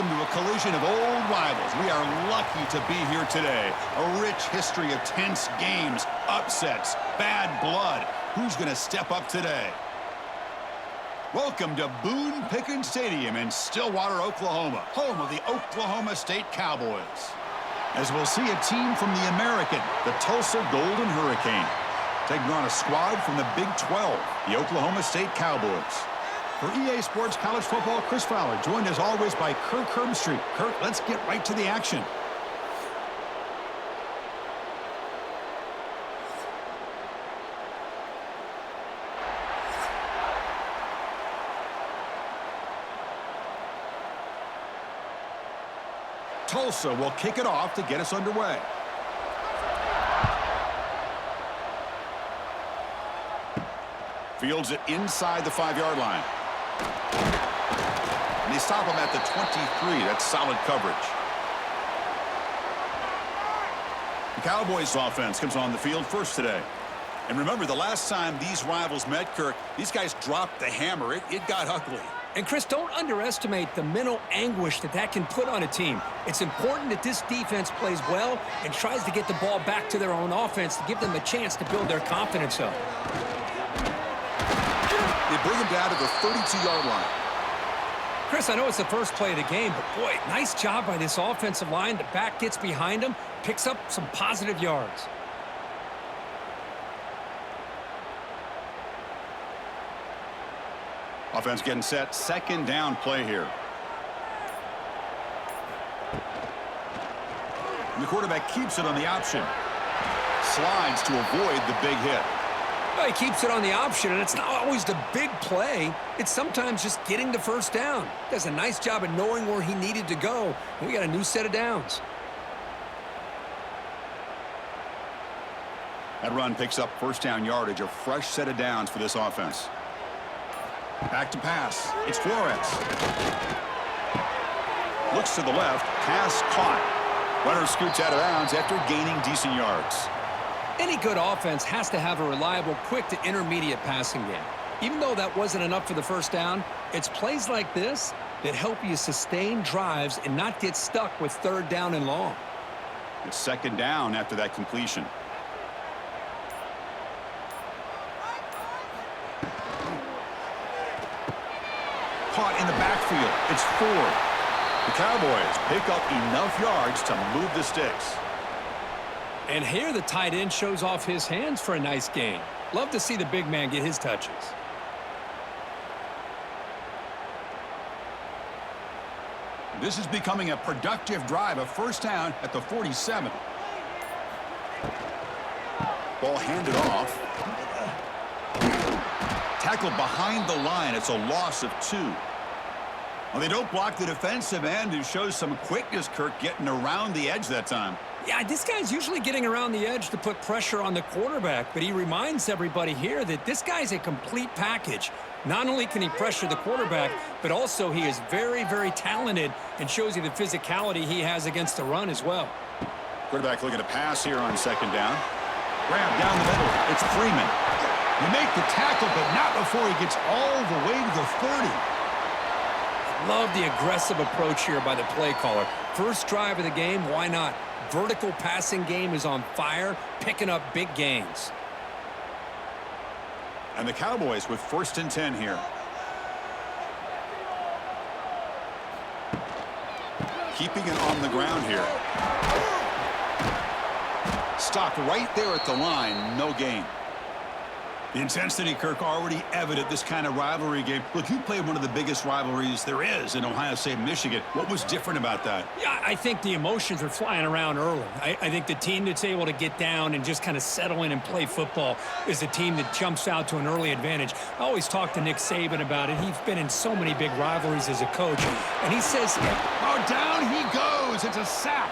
welcome to a collision of old rivals. We are lucky to be here today. A rich history of tense games, upsets, bad blood. Who's going to step up today? Welcome to Boone Pickens Stadium in Stillwater, Oklahoma, home of the Oklahoma State Cowboys. As we'll see a team from the American, the Tulsa Golden Hurricane, taking on a squad from the Big 12, the Oklahoma State Cowboys. For EA Sports College Football, Chris Fowler, joined as always by Kirk Herbstreit. Kirk, let's get right to the action. Tulsa will kick it off to get us underway. Fields it inside the 5-yard line. And they stop him at the 23. That's solid coverage. The Cowboys offense comes on the field first today. And remember, the last time these rivals met, Kirk, these guys dropped the hammer. It got ugly. And, Chris, don't underestimate the mental anguish that can put on a team. It's important that this defense plays well and tries to get the ball back to their own offense to give them a chance to build their confidence up. They bring him down to the 32-yard line. Chris, I know it's the first play of the game, but, boy, nice job by this offensive line. The back gets behind him, picks up some positive yards. Offense getting set. Second down play here. And the quarterback keeps it on the option. Slides to avoid the big hit. Well, he keeps it on the option, and it's not always the big play. It's sometimes just getting the first down. Does a nice job of knowing where he needed to go. And we got a new set of downs. That run picks up first down yardage, a fresh set of downs for this offense. Back to pass. It's Flores. Looks to the left. Pass caught. Runner scoots out of bounds after gaining decent yards. Any good offense has to have a reliable, quick to intermediate passing game. Even though that wasn't enough for the first down, it's plays like this that help you sustain drives and not get stuck with third down and long. It's second down after that completion. Caught in the backfield. It's Ford. The Cowboys pick up enough yards to move the sticks. And here the tight end shows off his hands for a nice gain. Love to see the big man get his touches. This is becoming a productive drive. A first down at the 47. Ball handed off. Tackled behind the line. It's a loss of 2. Well, they don't block the defensive end, who shows some quickness, Kirk, getting around the edge that time. Yeah, this guy's usually getting around the edge to put pressure on the quarterback, but he reminds everybody here that this guy's a complete package. Not only can he pressure the quarterback, but also he is very, very talented and shows you the physicality he has against the run as well. Quarterback looking to pass here on second down. Grab down the middle. It's Freeman. You make the tackle, but not before he gets all the way to the 30. Love the aggressive approach here by the play caller. First drive of the game, why not? Vertical passing game is on fire, picking up big gains. And the Cowboys with first and 10 here. Keeping it on the ground here. Stopped right there at the line, no gain. The intensity, Kirk, already evident this kind of rivalry game. Look, you played one of the biggest rivalries there is in Ohio State and Michigan. What was different about that? Yeah, I think the emotions are flying around early. I think the team that's able to get down and just kind of settle in and play football is the team that jumps out to an early advantage. I always talk to Nick Saban about it. He's been in so many big rivalries as a coach. And he says, oh, down he goes. It's a sack.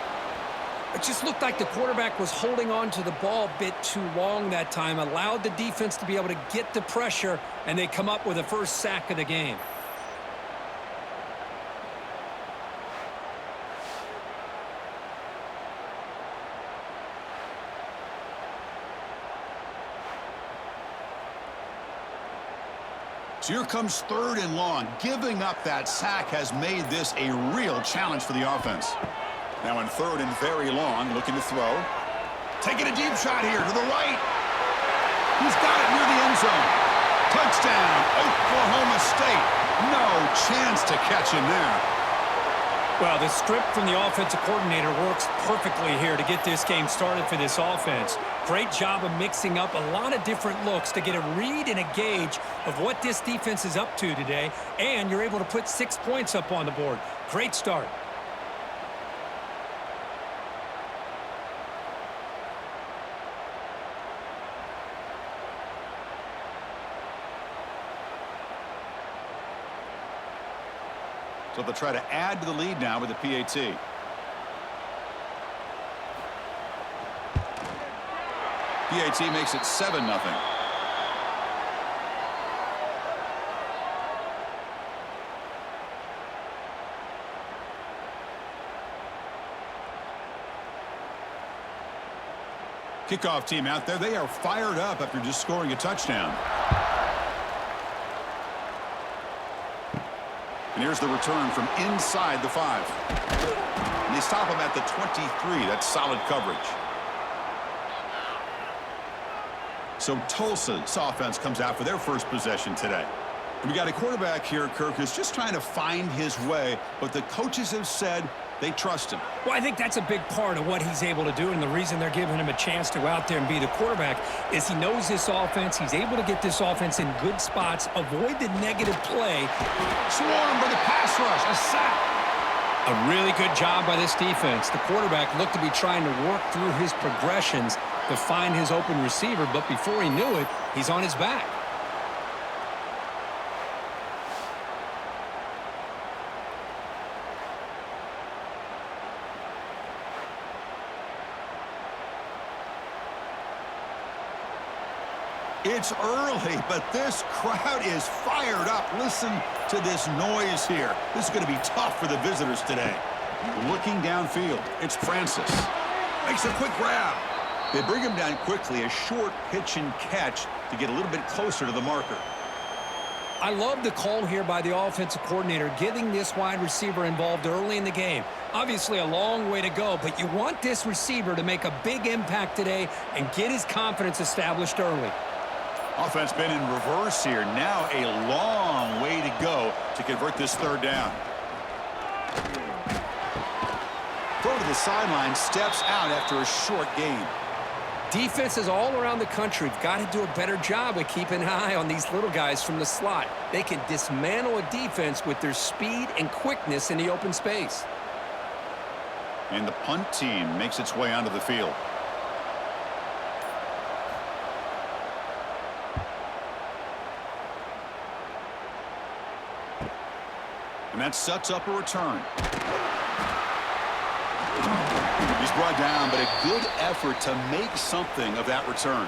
It just looked like the quarterback was holding on to the ball a bit too long that time, allowed the defense to be able to get the pressure, and they come up with the first sack of the game. So here comes 3rd and long. Giving up that sack has made this a real challenge for the offense. Now in 3rd and very long, looking to throw. Taking a deep shot here to the right. He's got it near the end zone. Touchdown, Oklahoma State. No chance to catch him there. Well, the script from the offensive coordinator works perfectly here to get this game started for this offense. Great job of mixing up a lot of different looks to get a read and a gauge of what this defense is up to today, and you're able to put 6 points up on the board. Great start. So they'll try to add to the lead now with the PAT. PAT makes it 7-0. Kickoff team out there. They are fired up after just scoring a touchdown. And here's the return from inside the 5. And they stop him at the 23. That's solid coverage. So Tulsa's offense comes out for their first possession today. And we got a quarterback here, Kirk, who's just trying to find his way, but the coaches have said they trust him. Well, I think that's a big part of what he's able to do, and the reason they're giving him a chance to go out there and be the quarterback is he knows this offense. He's able to get this offense in good spots, avoid the negative play. Swarmed by the pass rush, a sack. A really good job by this defense. The quarterback looked to be trying to work through his progressions to find his open receiver, but before he knew it, he's on his back. It's early, but this crowd is fired up. Listen to this noise here. This is going to be tough for the visitors today. Looking downfield, it's Francis. Makes a quick grab. They bring him down quickly, a short pitch and catch to get a little bit closer to the marker. I love the call here by the offensive coordinator, getting this wide receiver involved early in the game. Obviously a long way to go, but you want this receiver to make a big impact today and get his confidence established early. Offense been in reverse here. Now a long way to go to convert this 3rd down. Throw to the sideline, steps out after a short gain. Defenses all around the country have got to do a better job of keeping an eye on these little guys from the slot. They can dismantle a defense with their speed and quickness in the open space. And the punt team makes its way onto the field. And that sets up a return. He's brought down, but a good effort to make something of that return.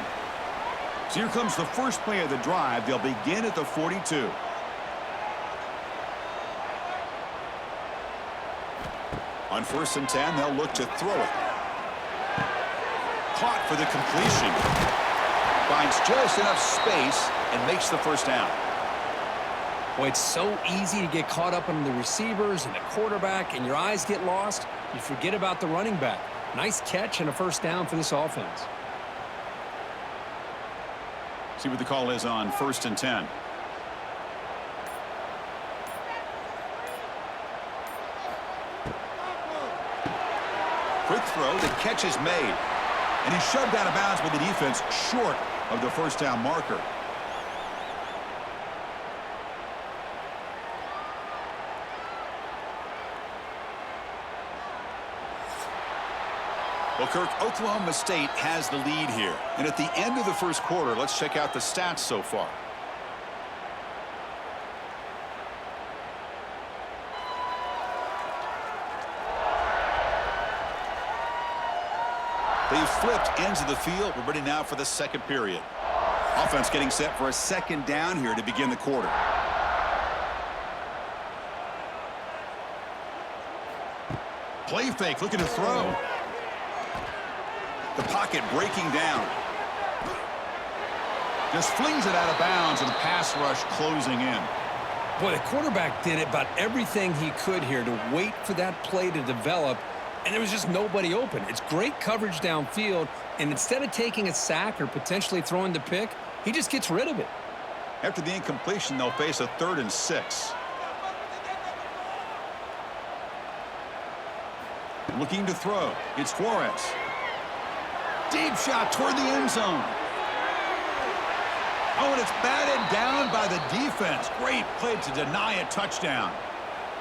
So here comes the first play of the drive. They'll begin at the 42. On 1st and 10, they'll look to throw it. Caught for the completion. Finds just enough space and makes the first down. Boy, it's so easy to get caught up on the receivers and the quarterback, and your eyes get lost. You forget about the running back. Nice catch and a first down for this offense. See what the call is on 1st and 10. Quick throw, the catch is made. And he's shoved out of bounds with the defense short of the first down marker. Well, Kirk, Oklahoma State has the lead here. And at the end of the first quarter, let's check out the stats so far. They've flipped ends of the field. We're ready now for the second period. Offense getting set for a second down here to begin the quarter. Play fake, looking to throw. The pocket breaking down. Just flings it out of bounds, and the pass rush closing in. Boy, the quarterback did about everything he could here to wait for that play to develop, and there was just nobody open. It's great coverage downfield, and instead of taking a sack or potentially throwing the pick, he just gets rid of it. After the incompletion, they'll face a 3rd and 6. Looking to throw. It's Flores. Deep shot toward the end zone. Oh, and it's batted down by the defense. Great play to deny a touchdown.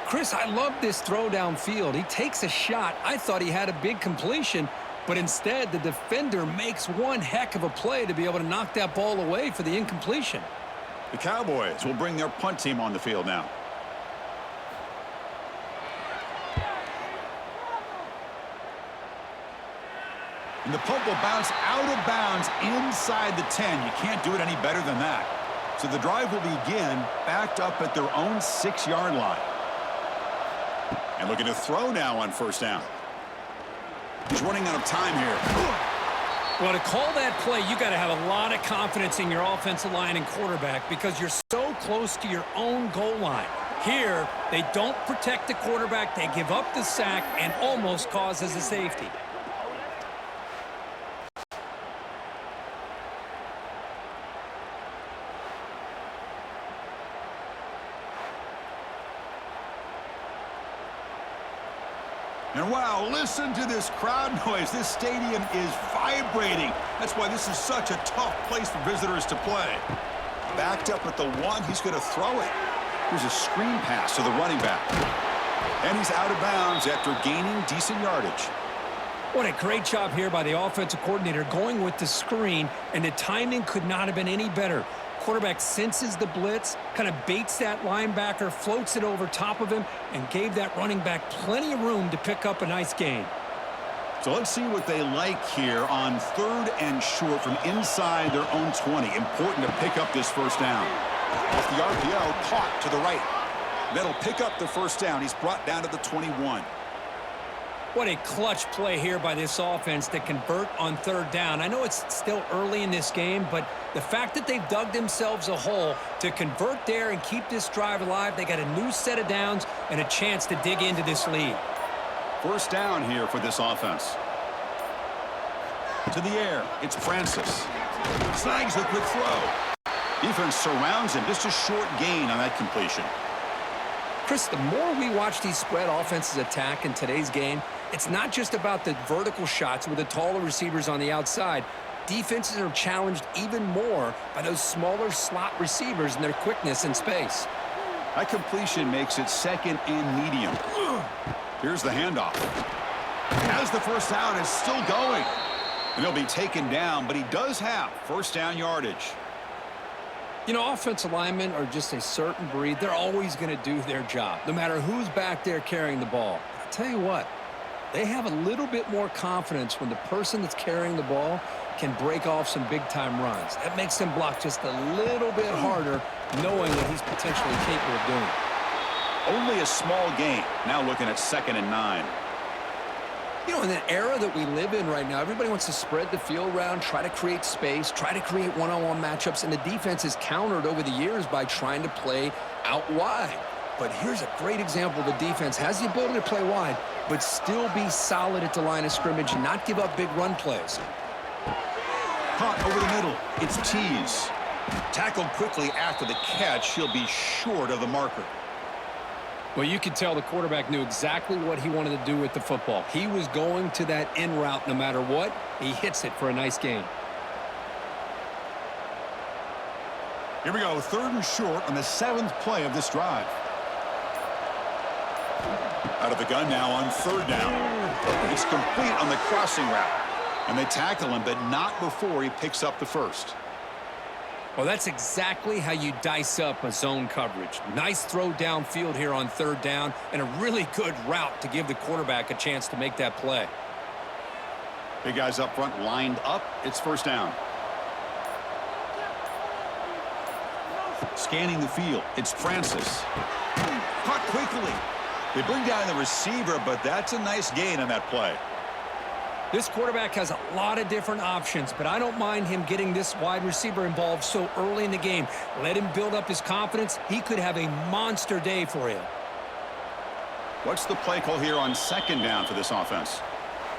Chris, I love this throw downfield. He takes a shot. I thought he had a big completion, but instead the defender makes one heck of a play to be able to knock that ball away for the incompletion. The Cowboys will bring their punt team on the field now. And the punt will bounce out of bounds inside the 10. You can't do it any better than that. So the drive will begin backed up at their own 6-yard line. And looking to throw now on 1st down. He's running out of time here. Well, to call that play, you got to have a lot of confidence in your offensive line and quarterback because you're so close to your own goal line. Here, they don't protect the quarterback. They give up the sack and almost causes a safety. And wow, listen to this crowd noise. This stadium is vibrating. That's why this is such a tough place for visitors to play. Backed up at the 1, he's going to throw it. Here's a screen pass to the running back. And he's out of bounds after gaining decent yardage. What a great job here by the offensive coordinator going with the screen, and the timing could not have been any better. Quarterback senses the blitz, kind of baits that linebacker, floats it over top of him, and gave that running back plenty of room to pick up a nice gain. So let's see what they like here on 3rd and short from inside their own 20. Important to pick up this 1st down. Off the RPO, caught to the right. That'll pick up the 1st down. He's brought down to the 21. What a clutch play here by this offense to convert on 3rd down. I know it's still early in this game, but the fact that they've dug themselves a hole to convert there and keep this drive alive, they got a new set of downs and a chance to dig into this lead. 1st down here for this offense. To the air, it's Francis. Snags the quick throw. Defense surrounds him. Just a short gain on that completion. Chris, the more we watch these spread offenses attack in today's game, it's not just about the vertical shots with the taller receivers on the outside. Defenses are challenged even more by those smaller slot receivers and their quickness in space. That completion makes it 2nd and medium. Here's the handoff. Has the 1st down, is still going. And he'll be taken down, but he does have 1st down yardage. You know, offensive linemen are just a certain breed. They're always going to do their job, no matter who's back there carrying the ball. I'll tell you what, they have a little bit more confidence when the person that's carrying the ball can break off some big-time runs. That makes them block just a little bit harder, knowing what he's potentially capable of doing. Only a small gain. Now looking at 2nd and 9. You know, in the era that we live in right now, everybody wants to spread the field around, try to create space, try to create one-on-one matchups, and the defense is countered over the years by trying to play out wide. But here's a great example. The defense has the ability to play wide, but still be solid at the line of scrimmage and not give up big run plays. Caught over the middle. It's Tease. Tackled quickly after the catch. He'll be short of the marker. Well, you could tell the quarterback knew exactly what he wanted to do with the football. He was going to that in route no matter what. He hits it for a nice gain. Here we go, 3rd and short on the 7th play of this drive. Out of the gun now on 3rd down. It's complete on the crossing route. And they tackle him, but not before he picks up the 1st. Well, that's exactly how you dice up a zone coverage. Nice throw downfield here on 3rd down, and a really good route to give the quarterback a chance to make that play. Big guys up front lined up. It's 1st down. Scanning the field. It's Francis. Caught quickly. They bring down the receiver, but that's a nice gain on that play. This quarterback has a lot of different options, but I don't mind him getting this wide receiver involved so early in the game. Let him build up his confidence. He could have a monster day for you. What's the play call here on second down for this offense?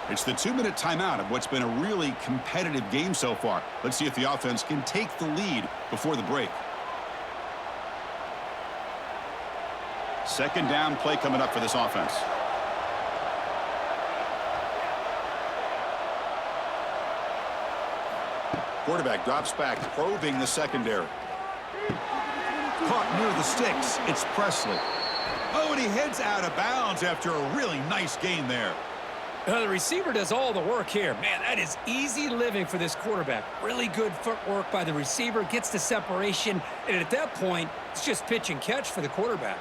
It's the 2-minute timeout of what's been a really competitive game so far. Let's see if the offense can take the lead before the break. Second down play coming up for this offense. Quarterback drops back, probing the secondary. Caught near the sticks. It's Presley. Oh, and he heads out of bounds after a really nice gain there. The receiver does all the work here. Man, that is easy living for this quarterback. Really good footwork by the receiver, gets the separation, and at that point, it's just pitch and catch for the quarterback.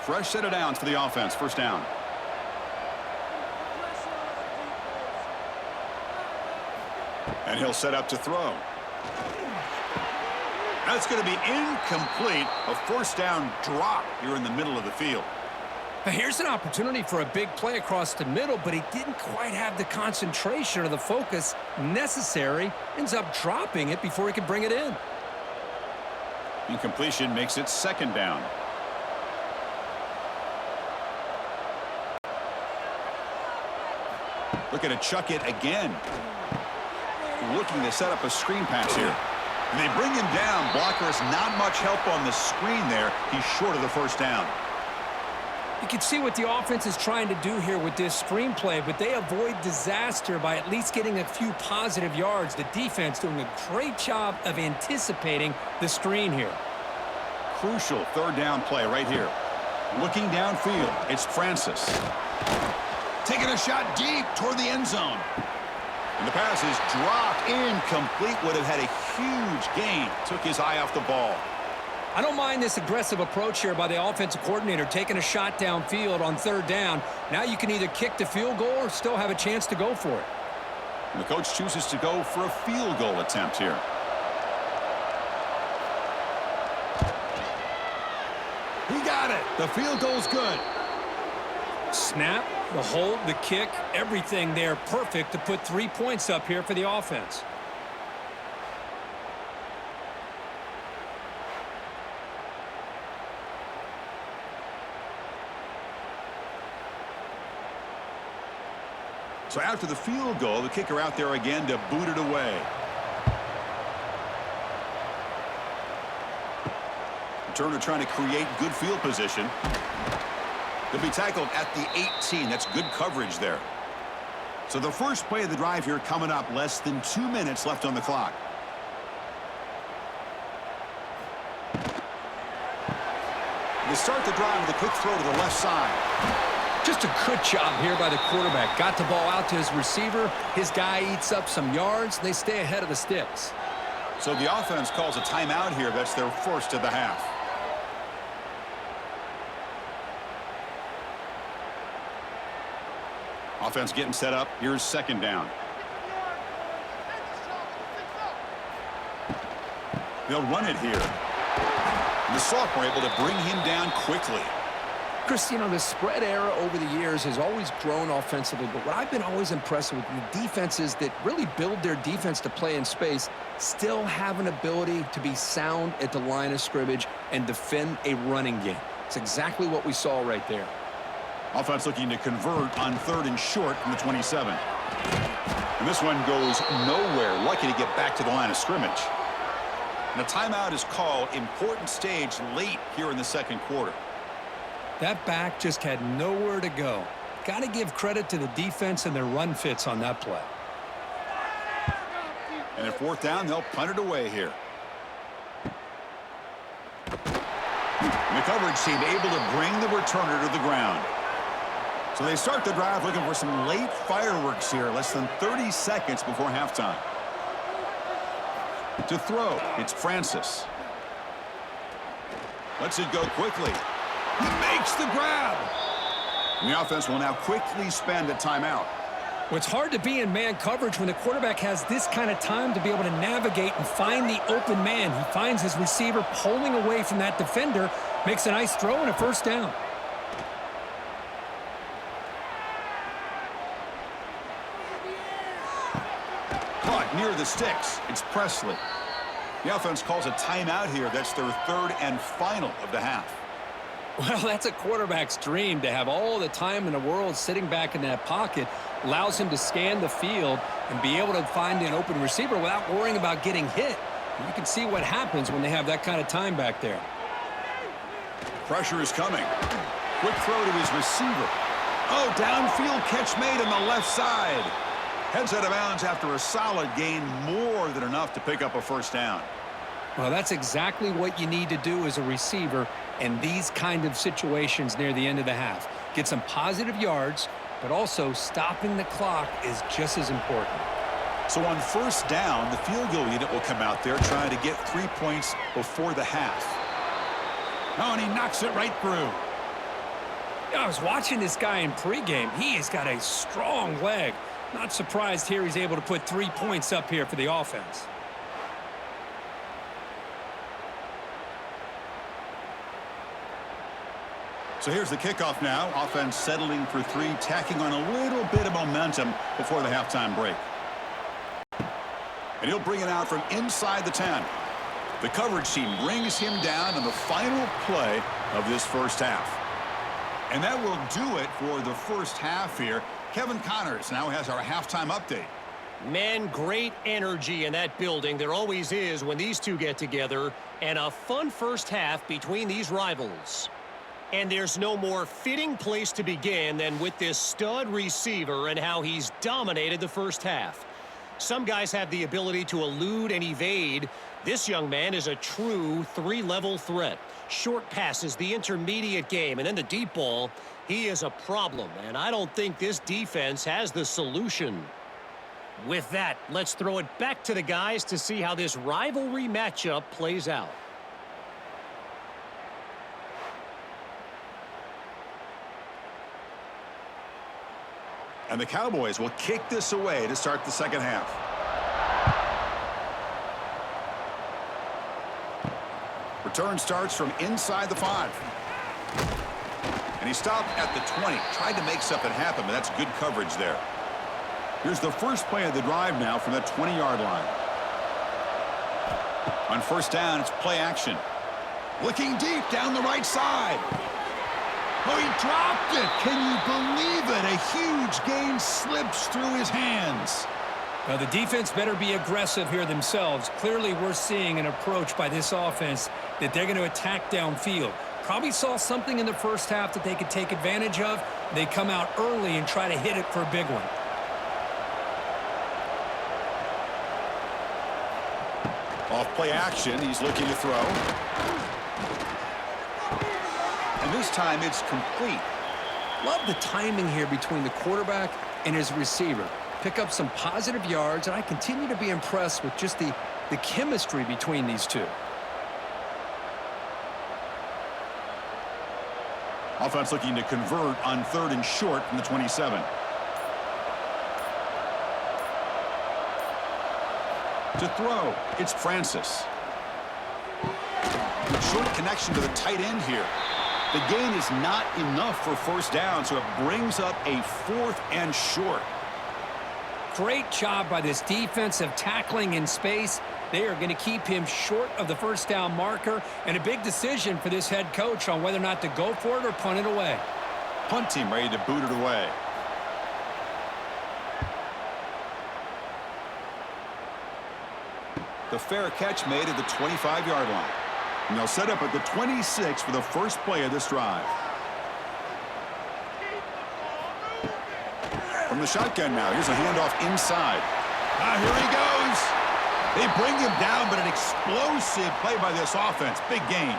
Fresh set of downs for the offense. First down. And he'll set up to throw. That's going to be incomplete. A first down drop here in the middle of the field. Here's an opportunity for a big play across the middle, but he didn't quite have the concentration or the focus necessary. Ends up dropping it before he could bring it in. Incompletion makes it second down. Looking to chuck it again. Looking to set up a screen pass here. And they bring him down. Blocker has not much help on the screen there. He's short of the first down. You can see what the offense is trying to do here with this screen play, but they avoid disaster by at least getting a few positive yards. The defense doing a great job of anticipating the screen here. Crucial third down play right here. Looking downfield, it's Francis. Taking a shot deep toward the end zone. And the pass is dropped, incomplete. Would have had a huge gain. Took his eye off the ball. I don't mind this aggressive approach here by the offensive coordinator, taking a shot downfield on third down. Now you can either kick the field goal or still have a chance to go for it. And the coach chooses to go for a field goal attempt here. He got it. The field goal's good. Snap, the hold, the kick, everything there perfect to put 3 points up here for the offense. So after the field goal, the kicker out there again to boot it away. Turner trying to create good field position. They'll be tackled at the 18. That's good coverage there. So the first play of the drive here coming up. Less than 2 minutes left on the clock. They start the drive with a quick throw to the left side. Just a good job here by the quarterback. Got the ball out to his receiver. His guy eats up some yards. They stay ahead of the sticks. So the offense calls a timeout here. That's their first of the half. Offense getting set up. Here's second down. They'll run it here. And the sophomore able to bring him down quickly. Chris, you know, the spread era over the years has always grown offensively, but what I've been always impressed with the defenses that really build their defense to play in space still have an ability to be sound at the line of scrimmage and defend a running game. It's exactly what we saw right there. Offense looking to convert on third and short from the 27. And this one goes nowhere. Lucky to get back to the line of scrimmage. And a timeout is called. Important stage late here in the second quarter. That back just had nowhere to go. Got to give credit to the defense and their run fits on that play. And at fourth down, they'll punt it away here. And the coverage team able to bring the returner to the ground. So they start the drive looking for some late fireworks here. Less than 30 seconds before halftime. To throw, it's Francis. Lets it go quickly. He makes the grab. And the offense will now quickly spend a timeout. Well, it's hard to be in man coverage when the quarterback has this kind of time to be able to navigate and find the open man. He finds his receiver pulling away from that defender, makes a nice throw and a first down. near the sticks. It's Presley. The offense calls a timeout here. That's their third and final of the half. Well, that's a quarterback's dream to have all the time in the world sitting back in that pocket. Allows him to scan the field and be able to find an open receiver without worrying about getting hit. You can see what happens when they have that kind of time back there. Pressure is coming. Quick throw to his receiver. Oh, downfield catch made on the left side. Heads out of bounds after a solid gain, more than enough to pick up a first down. Well, that's exactly what you need to do as a receiver in these kind of situations near the end of the half. Get some positive yards, but also stopping the clock is just as important. So on first down, the field goal unit will come out there trying to get 3 points before the half. Oh, and he knocks it right through. I was watching this guy in pregame. He has got a strong leg. Not surprised here he's able to put 3 points up here for the offense. So here's the kickoff now. Offense settling for 3, tacking on a little bit of momentum before the halftime break. And he'll bring it out from inside the 10. The coverage team brings him down on the final play of this first half. And that will do it for the first half here. Kevin Connors now has our halftime update. Man, great energy in that building. There always is when these two get together. And a fun first half between these rivals. And there's no more fitting place to begin than with this stud receiver and how he's dominated the first half. Some guys have the ability to elude and evade. This young man is a true 3-level threat. Short passes, the intermediate game, and then the deep ball. He is a problem, and I don't think this defense has the solution. With that, let's throw it back to the guys to see how this rivalry matchup plays out. And the Cowboys will kick this away to start the second half. Return starts from inside the 5. And he stopped at the 20. Tried to make something happen, but that's good coverage there. Here's the first play of the drive now from the 20-yard line. On first down, it's play action. Looking deep down the right side. Oh, he dropped it. Can you believe it? A huge gain slips through his hands. Now, the defense better be aggressive here themselves. Clearly, we're seeing an approach by this offense that they're going to attack downfield. Probably saw something in the first half that they could take advantage of. They come out early and try to hit it for a big one. Off play action, he's looking to throw. And this time it's complete. Love the timing here between the quarterback and his receiver. Pick up some positive yards, and I continue to be impressed with just the chemistry between these two. Offense looking to convert on 3rd and short from the 27. To throw, it's Francis. Short connection to the tight end here. The gain is not enough for first down, so it brings up a 4th and short. Great job by this defensive tackling in space. They are going to keep him short of the first down marker, and a big decision for this head coach on whether or not to go for it or punt it away. Punt team ready to boot it away. The fair catch made at the 25-yard line. And they'll set up at the 26 for the first play of this drive. From the shotgun now, here's a handoff inside. Here he goes. They bring him down, but an explosive play by this offense. Big gain.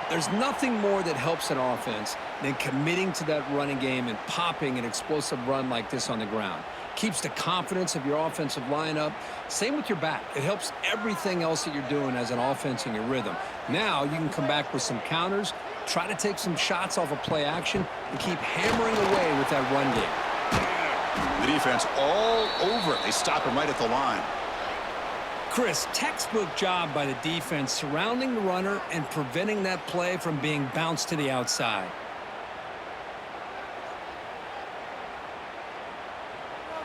There's nothing more that helps an offense than committing to that running game and popping an explosive run like this on the ground. Keeps the confidence of your offensive lineup. Same with your back. It helps everything else that you're doing as an offense in your rhythm. Now you can come back with some counters, try to take some shots off of play action, and keep hammering away with that run game. The defense all over it. They stop him right at the line. Chris, textbook job by the defense surrounding the runner and preventing that play from being bounced to the outside.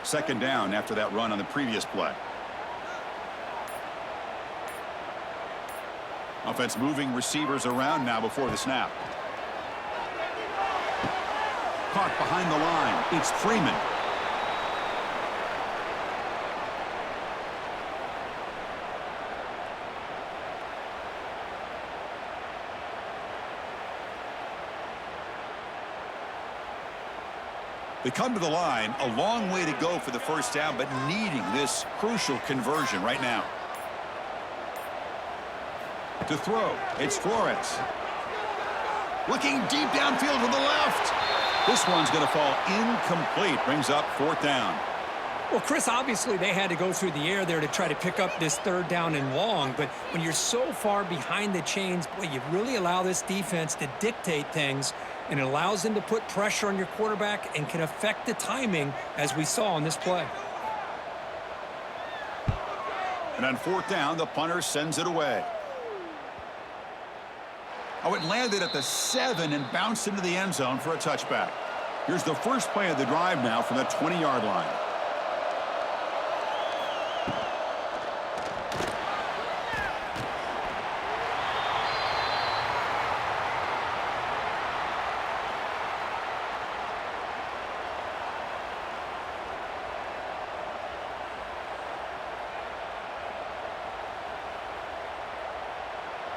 Second down after that run on the previous play. Offense moving receivers around now before the snap. Caught behind the line. It's Freeman. They come to the line, a long way to go for the first down, but needing this crucial conversion right now. To throw, it's Flores. Looking deep downfield to the left. This one's going to fall incomplete. Brings up 4th down. Well, Chris, obviously they had to go through the air there to try to pick up this 3rd down and long, but when you're so far behind the chains, boy, you really allow this defense to dictate things, and it allows them to put pressure on your quarterback and can affect the timing, as we saw on this play. And on 4th down, the punter sends it away. Oh, it landed at the 7 and bounced into the end zone for a touchback. Here's the first play of the drive now from the 20-yard line.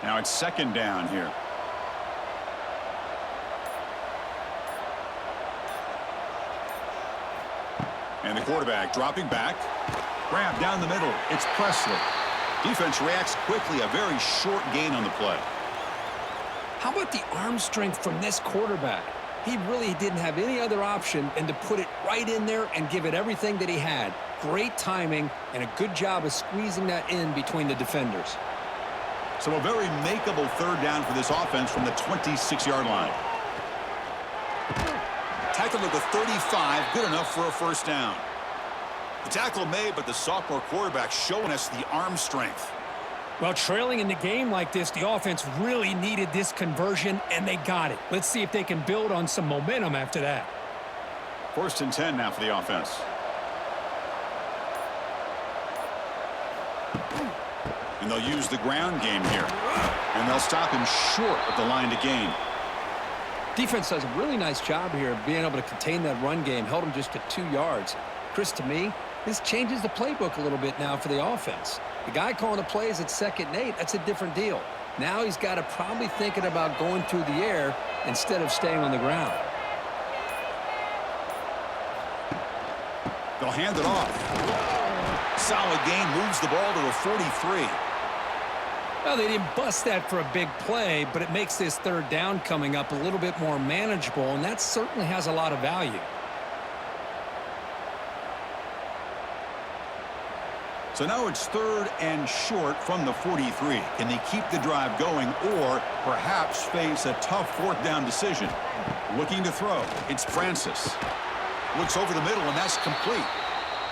Now it's 2nd down here. And the quarterback dropping back. Grab down the middle. It's Presley. Defense reacts quickly. A very short gain on the play. How about the arm strength from this quarterback? He really didn't have any other option than to put it right in there and give it everything that he had. Great timing and a good job of squeezing that in between the defenders. So a very makeable 3rd down for this offense from the 26-yard line. Tackle to the 35, good enough for a 1st down. The tackle made, but the sophomore quarterback showing us the arm strength. Well, trailing in the game like this, the offense really needed this conversion, and they got it. Let's see if they can build on some momentum after that. 1st and 10 now for the offense. And they'll use the ground game here. And they'll stop him short of the line to gain. Defense does a really nice job here of being able to contain that run game. Held him just at 2 yards. Chris, to me, this changes the playbook a little bit now for the offense. The guy calling the plays at 2nd and 8, that's a different deal. Now he's got to probably thinking about going through the air instead of staying on the ground. They'll hand it off. Solid gain, moves the ball to a 43. Well, they didn't bust that for a big play, but it makes this 3rd down coming up a little bit more manageable, and that certainly has a lot of value. So now it's 3rd and short from the 43. Can they keep the drive going or perhaps face a tough 4th down decision? Looking to throw. It's Francis. Looks over the middle, and that's complete.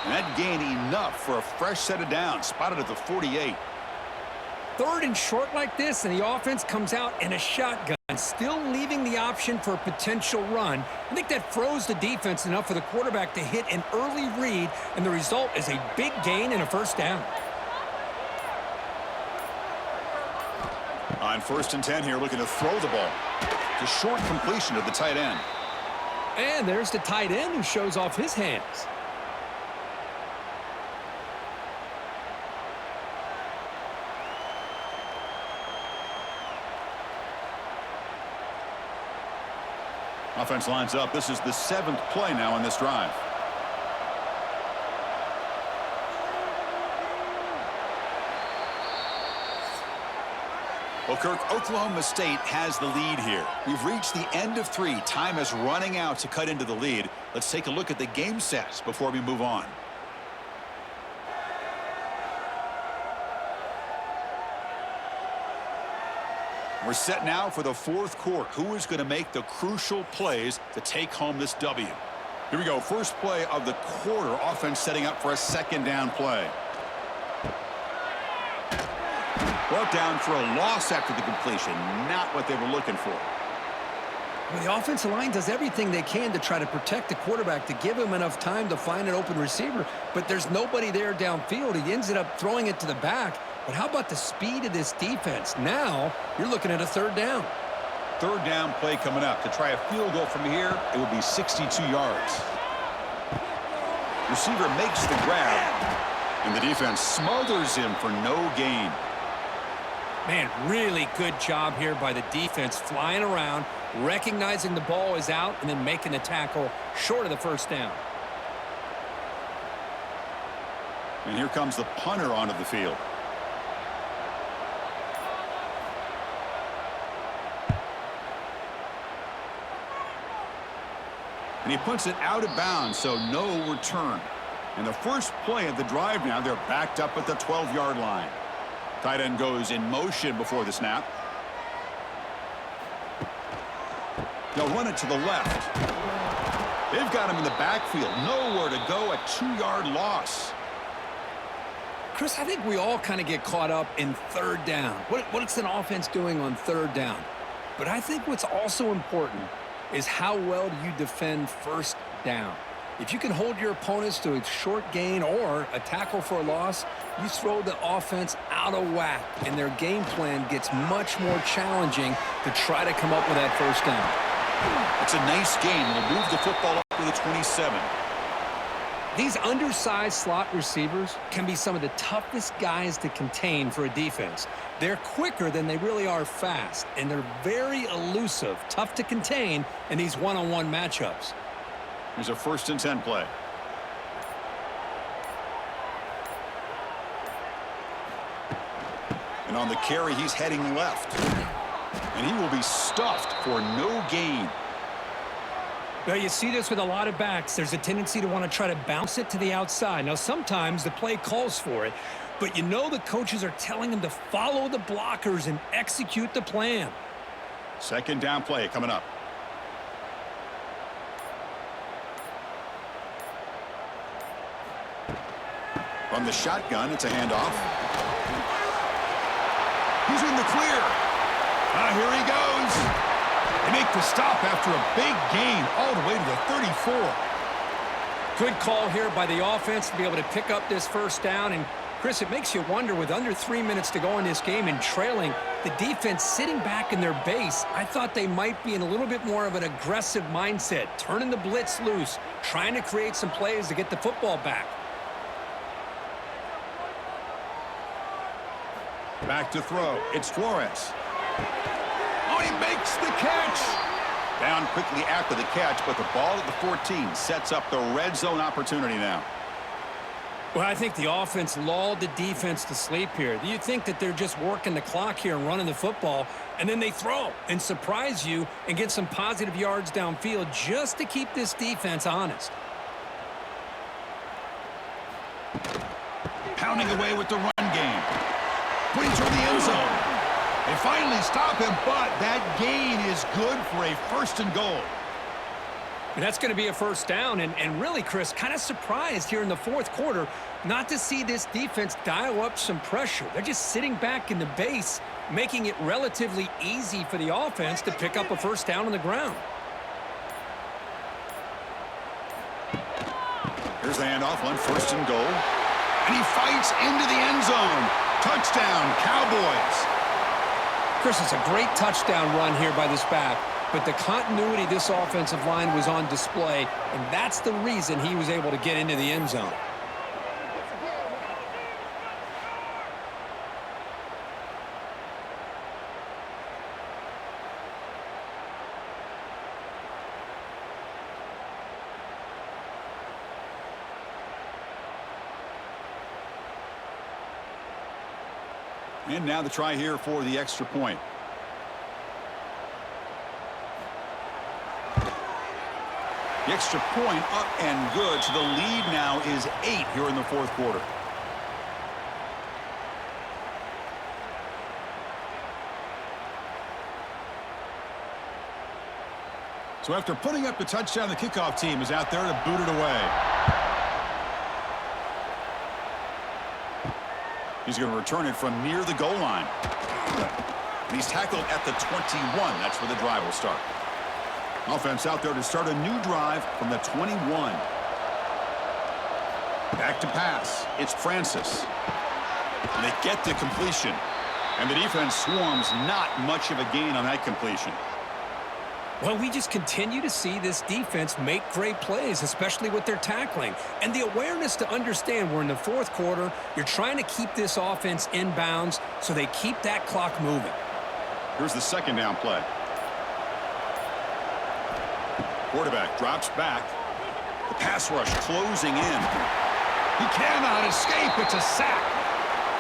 And that gained enough for a fresh set of downs, spotted at the 48. 3rd and short like this, and the offense comes out in a shotgun, still leaving the option for a potential run. I think that froze the defense enough for the quarterback to hit an early read, and the result is a big gain and a 1st down. On 1st and 10 here, looking to throw the ball. It's a short completion to the tight end. And there's the tight end who shows off his hands. Offense lines up. This is the 7th play now on this drive. Well, Kirk, Oklahoma State has the lead here. We've reached the end of 3. Time is running out to cut into the lead. Let's take a look at the game sets before we move on. We're set now for the 4th quarter. Who is going to make the crucial plays to take home this W? Here we go. First play of the quarter. Offense setting up for a 2nd down play. Brought down for a loss after the completion. Not what they were looking for. Well, the offensive line does everything they can to try to protect the quarterback, to give him enough time to find an open receiver, but there's nobody there downfield. He ends up throwing it to the back, But how about the speed of this defense? Now you're looking at a third down. Third down play coming up. To try a field goal from here, it would be 62 yards. Receiver makes the grab, and the defense smothers him for no gain. Man, really good job here by the defense, flying around, recognizing the ball is out, and then making the tackle short of the first down. And here comes the punter onto the field. And he puts it out of bounds, so no return. And the first play of the drive now, they're backed up at the 12-yard line. Tight end goes in motion before the snap. They'll run it to the left. They've got him in the backfield. Nowhere to go, a 2-yard loss. Chris, I think we all kind of get caught up in third down. What's an offense doing on third down? But I think what's also important is how well do you defend first down. If you can hold your opponents to a short gain or a tackle for a loss, you throw the offense out of whack, and their game plan gets much more challenging to try to come up with that first down. It's a nice game. We'll move the football up to the 27. These undersized slot receivers can be some of the toughest guys to contain for a defense. They're quicker than they really are fast, and they're very elusive, tough to contain in these one-on-one matchups. Here's a 1st and 10 play. And on the carry, he's heading left. And he will be stuffed for no gain. Well, you see this with a lot of backs. There's a tendency to want to try to bounce it to the outside. Now, sometimes the play calls for it, but you know the coaches are telling them to follow the blockers and execute the plan. 2nd down play coming up. From the shotgun, it's a handoff. He's in the clear. Here he goes. They make the stop after a big gain all the way to the 34. Good call here by the offense to be able to pick up this first down. And, Chris, it makes you wonder, with under 3 minutes to go in this game and trailing, the defense sitting back in their base, I thought they might be in a little bit more of an aggressive mindset, turning the blitz loose, trying to create some plays to get the football back. Back to throw. It's Flores. Oh, he makes the catch. Down quickly after the catch, but the ball at the 14 sets up the red zone opportunity now. Well, I think the offense lulled the defense to sleep here. You think that they're just working the clock here and running the football, and then they throw and surprise you and get some positive yards downfield just to keep this defense honest. Pounding away with the run game. Putting toward the end zone. They finally stop him, but that gain is good for a 1st and goal. And that's going to be a first down. And really, Chris, kind of surprised here in the 4th quarter not to see this defense dial up some pressure. They're just sitting back in the base, making it relatively easy for the offense to pick up a first down on the ground. Here's the handoff on 1st and goal. And he fights into the end zone. Touchdown, Cowboys. Chris, it's a great touchdown run here by this back, but the continuity of this offensive line was on display, and that's the reason he was able to get into the end zone. And now the try here for the extra point. The extra point up and good, so the lead now is 8 here in the 4th quarter. So after putting up the touchdown, the kickoff team is out there to boot it away. He's going to return it from near the goal line. And he's tackled at the 21. That's where the drive will start. Offense out there to start a new drive from the 21. Back to pass. It's Francis. And they get the completion. And the defense swarms, not much of a gain on that completion. Well, we just continue to see this defense make great plays, especially with their tackling. And the awareness to understand we're in the fourth quarter, you're trying to keep this offense in bounds so they keep that clock moving. Here's the second down play. Quarterback drops back. The pass rush closing in. He cannot escape. It's a sack.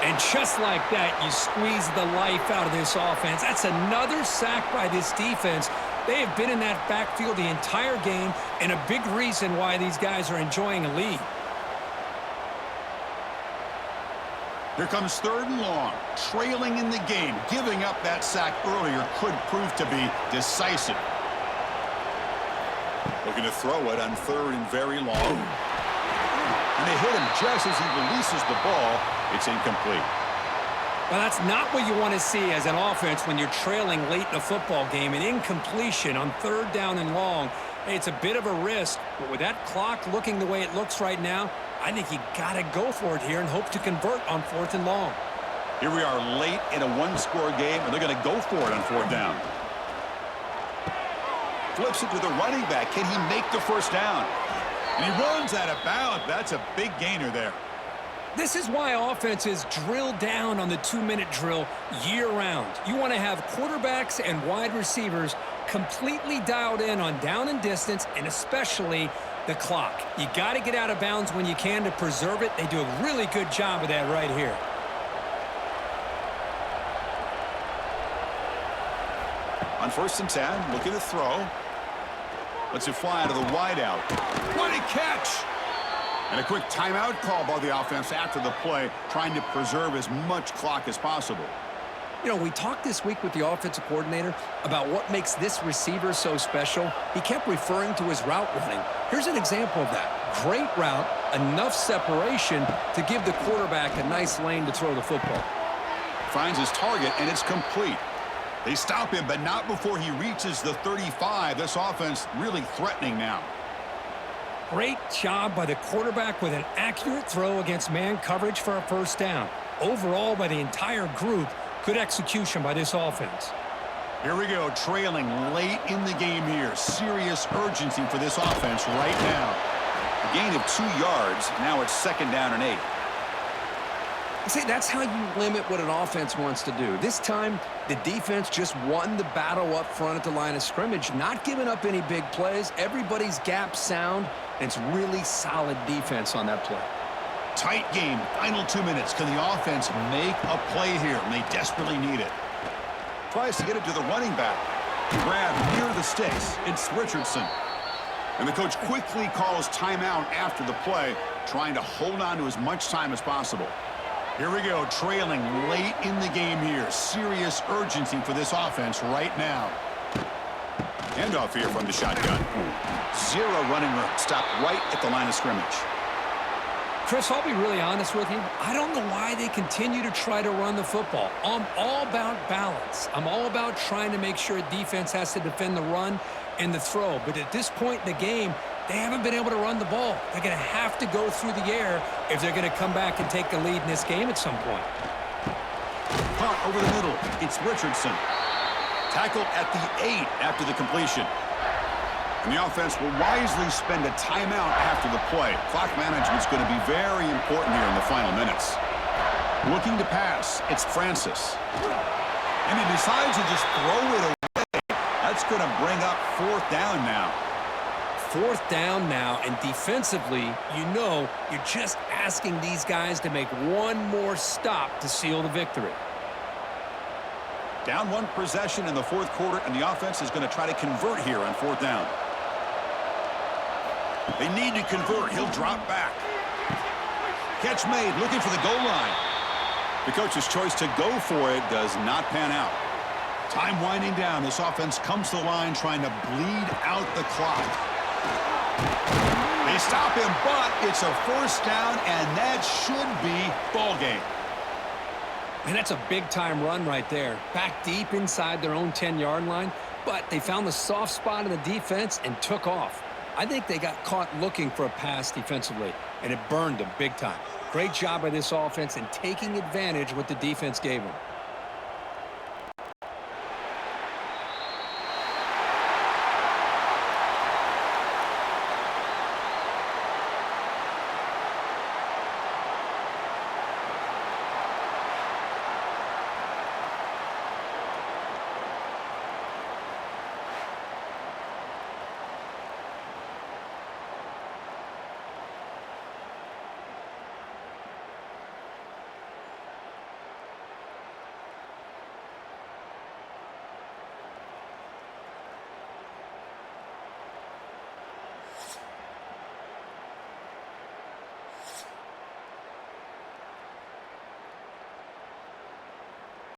And just like that, you squeeze the life out of this offense. That's another sack by this defense. They have been in that backfield the entire game, and a big reason why these guys are enjoying a lead. Here comes third and long. Trailing in the game. Giving up that sack earlier could prove to be decisive. Looking to throw it on third and very long. And they hit him just as he releases the ball. It's incomplete. Well, that's not what you want to see as an offense when you're trailing late in a football game. An incompletion on third down and long. Hey, it's a bit of a risk, but with that clock looking the way it looks right now, I think you got to go for it here and hope to convert on fourth and long. Here we are late in a one-score game, and they're going to go for it on fourth down. Flips it to the running back. Can he make the first down? And he runs out of bounds. That's a big gainer there. This is why offenses drill down on the 2-minute drill year-round. You want to have quarterbacks and wide receivers completely dialed in on down and distance, and especially the clock. You got to get out of bounds when you can to preserve it. They do a really good job of that right here. On first and 10, looking to throw. Lets it fly out of the wideout. What a catch! And a quick timeout call by the offense after the play, trying to preserve as much clock as possible. You know, we talked this week with the offensive coordinator about what makes this receiver so special. He kept referring to his route running. Here's an example of that. Great route, enough separation to give the quarterback a nice lane to throw the football. Finds his target, and it's complete. They stop him, but not before he reaches the 35. This offense really threatening now. Great job by the quarterback with an accurate throw against man coverage for a first down. Overall, by the entire group, good execution by this offense. Here we go, trailing late in the game here. Serious urgency for this offense right now. A gain of 2 yards. Now it's second down and 8. See, that's how you limit what an offense wants to do. This time, the defense just won the battle up front at the line of scrimmage, not giving up any big plays. Everybody's gap sound, and it's really solid defense on that play. Tight game, final 2 minutes. Can the offense make a play here? And they desperately need it. Tries to get it to the running back. Grab near the sticks. It's Richardson. And the coach quickly calls timeout after the play, trying to hold on to as much time as possible. Here we go, trailing late in the game here. Serious urgency for this offense right now. Handoff here from the shotgun. 0 running room. Stopped right at the line of scrimmage. Chris, I'll be really honest with you. I don't know why they continue to try to run the football. I'm all about balance. I'm all about trying to make sure a defense has to defend the run and the throw. But at this point in the game, they haven't been able to run the ball. They're going to have to go through the air if they're going to come back and take the lead in this game at some point. Punt over the middle. It's Richardson. Tackled at the 8 after the completion. And the offense will wisely spend a timeout after the play. Clock management's going to be very important here in the final minutes. Looking to pass. It's Francis. And he decides to just throw it away. That's going to bring up fourth down now. Fourth down now, and defensively, you know you're just asking these guys to make one more stop to seal the victory. Down 1 possession in the fourth quarter, and the offense is going to try to convert here on fourth down. They need to convert. He'll drop back. Catch made, looking for the goal line. The coach's choice to go for it does not pan out. Time winding down. This offense comes to the line trying to bleed out the clock. They stop him, but it's a first down, and that should be ball game. And that's a big-time run right there. Back deep inside their own 10-yard line, but they found the soft spot in the defense and took off. I think they got caught looking for a pass defensively, and it burned them big time. Great job by this offense in taking advantage of what the defense gave them.